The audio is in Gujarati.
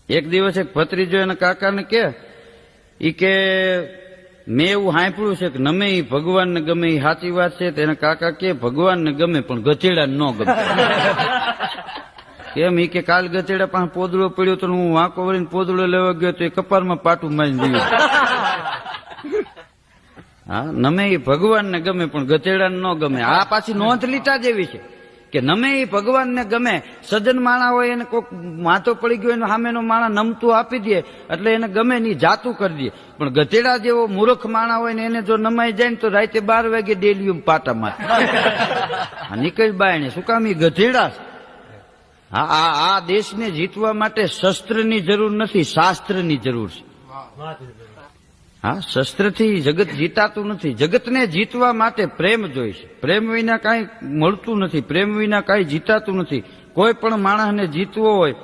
એક દિવસ એક ભત્રીજો એના કાકાને કે મેં એવું સાંભળ્યું છે કે નમે ઈ ભગવાનને ગમે એ સાચી વાત છે. તેના કાકા કે ભગવાનને ગમે પણ ગધેડાને ન ગમે. કેમ? કે કાલ ગધેડા પાસે પોદળો પડ્યો તો હું વાંકો વળીને પોદળો લેવા ગયો તો એ કપારમાં પાટું મારી દીધું. હા, નમે એ ભગવાનને ગમે પણ ગધેડાને ન ગમે. આ પાછી નોંધ લીટા જેવી છે કે નમે એ ભગવાનને ગમે. સજ્જન માણા હોય એને કોઈક માથો પડી ગયો એને સામેનો માણા નમતું આપી દે એટલે એને ગમે નહીં, જાતું કરી દે. પણ ગધેડા જેવો મૂર્ખ માણા હોય ને એને જો નમાઈ જાય ને તો રાતે 12 વાગે ડેલીયું પાટા મારે. નીકળી બાયણે શું કામ? એ ગધેડા. હા, આ દેશને જીતવા માટે શસ્ત્રની જરૂર નથી, શાસ્ત્રની જરૂર છે. હા, શસ્ત્રથી જગત જીતાતું નથી. જગતને જીતવા માટે પ્રેમ જોઈશે. પ્રેમ વિના કાંઈ મળતું નથી, પ્રેમ વિના કાંઈ જીતાતું નથી. કોઈ પણ માણસને જીતવો હોય